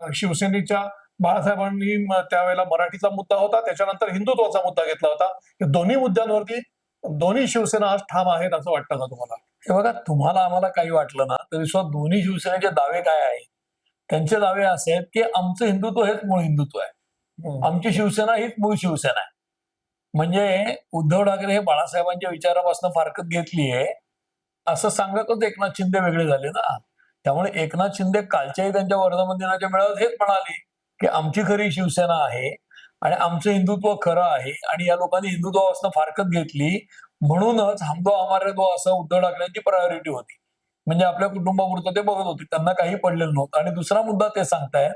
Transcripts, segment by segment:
शिवसेनेच्या बाळासाहेबांनी त्यावेळेला मराठीचा मुद्दा होता, त्याच्यानंतर हिंदुत्वाचा मुद्दा घेतला होता. या दोन्ही मुद्द्यांवरती दोन्ही शिवसेना आज ठाम आहेत असं वाटतं का तुम्हाला? हे बघा, तुम्हाला आम्हाला काही वाटलं ना तरी सुद्धा दोन्ही शिवसेनेचे दावे काय आहेत? त्यांचे दावे असे आहेत की आमचं हिंदुत्व हेच मूळ हिंदुत्व आहे, आमची शिवसेना हीच मूळ शिवसेना आहे. म्हणजे उद्धव ठाकरे हे बाळासाहेबांच्या विचारापासून फारकत घेतलीये असं सांगतच एकनाथ शिंदे वेगळे झाले ना. त्यामुळे एकनाथ शिंदे कालच्याही त्यांच्या वर्धापन दिनाच्या मेळाव्यात हेच म्हणाले की आमची खरी शिवसेना आहे आणि आमचं हिंदुत्व खरं आहे आणि या लोकांनी हिंदुत्वापासून फारकत घेतली म्हणूनच हम दो हमारे दो असं उद्धव ठाकरेंची प्रायोरिटी होती. म्हणजे आपल्या कुटुंबापुरतं ते बघत होते, त्यांना काही पडलेलं नव्हतं. आणि दुसरा मुद्दा ते सांगतायत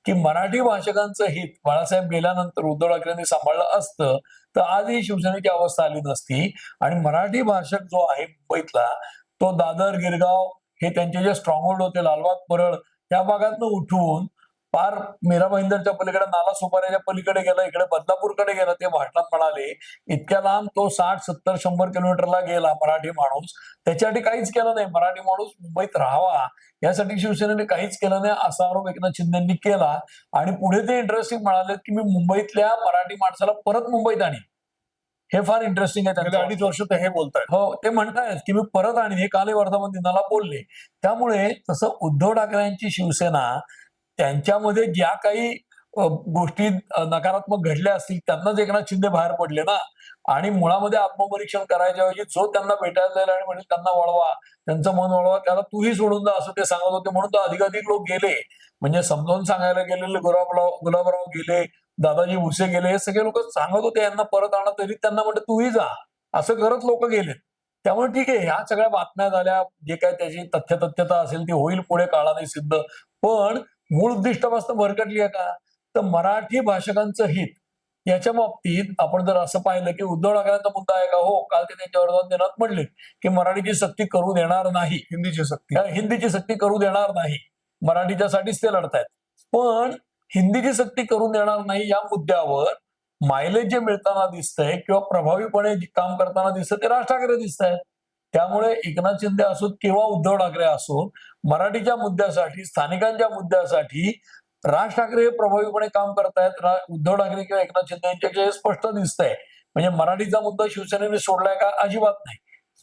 की मराठी भाषकांचं हित बाळासाहेब गेल्यानंतर उद्धव ठाकरेंनी सांभाळलं असतं तर आज ही शिवसेनेची अवस्था आली नसती. आणि मराठी भाषक जो आहे मुंबईतला, तो दादर गिरगाव हे त्यांचे जे स्ट्रॉंगहोल्ड होते, लालबाग परळ त्या भागातनं उठून पार मीरा भाईंदरच्या पलीकडे, नाला सुपाऱ्याच्या पलीकडे गेला, इकडे बदलापूरकडे गेला. ते भाषणात म्हणाले इतक्या लांब तो 60-70-100 किलोमीटरला गेला मराठी माणूस, त्याच्यासाठी काहीच केलं नाही. मराठी माणूस मुंबईत राहावा यासाठी शिवसेनेने काहीच केलं नाही असा आरोप एकनाथ शिंदेंनी केला. आणि पुढे ते इंटरेस्टिंग म्हणाले की मी मुंबईतल्या मराठी माणसाला परत मुंबईत आणीन. हे फार इंटरेस्टिंग आहे. गेले 2.5 वर्ष ते हे बोलतायत. हो, ते म्हणतायत की मी परत आणीन, हे कालही वर्धापन दिनाला बोलले. त्यामुळे तसं उद्धव ठाकरेंची शिवसेना त्यांच्यामध्ये ज्या काही गोष्टी नकारात्मक घडल्या असतील त्यांनाच एकनाथ शिंदे बाहेर पडले ना. आणि मुळामध्ये आत्मपरीक्षण करायच्या ऐवजी जो त्यांना भेटायला जाईल आणि म्हणजे त्यांना वळवा, त्यांचं मन वळवा, त्याला तूही सोडून जा असं ते सांगत होते. म्हणून तर अधिकाधिक लोक गेले. म्हणजे समजावून सांगायला गेलेले गुलाबराव गेले, दादाजी भुसे गेले, हे सगळे लोक सांगत होते यांना परत आणा, तरी त्यांना म्हणते तूही जा असं करत लोक गेले. त्यामुळे ठीक आहे, ह्या सगळ्या बातम्या झाल्या, जे काय त्याची तथ्यता असेल ती होईल पुढे काळाने सिद्ध. पण मूळ उद्दिष्टापासून भरकटली आहे का? तर मराठी भाषकांचं हित याच्या बाबतीत आपण जर असं पाहिलं की उद्धव ठाकरेंचा मुद्दा आहे का? हो, काल ते त्यांच्या वर्धापन दिनात म्हणले की मराठीची सक्ती करू देणार नाही, हिंदीची सक्ती करू देणार नाही, मराठीच्यासाठीच ते लढतायत. पण हिंदीची सक्ती करून देणार नाही या मुद्द्यावर मायलेज जे मिळताना दिसतंय किंवा प्रभावीपणे काम करताना दिसतं ते राज ठाकरे दिसत आहेत. त्यामुळे एकनाथ शिंदे असोत किंवा उद्धव ठाकरे असोत, मराठीच्या मुद्द्यासाठी, स्थानिकांच्या मुद्द्यासाठी राज ठाकरे हे प्रभावीपणे काम करतायत. उद्धव ठाकरे किंवा एकनाथ शिंदे यांच्याकडे हे स्पष्ट दिसतंय. म्हणजे मराठीचा मुद्दा शिवसेनेने सोडलाय का? अजिबात नाही.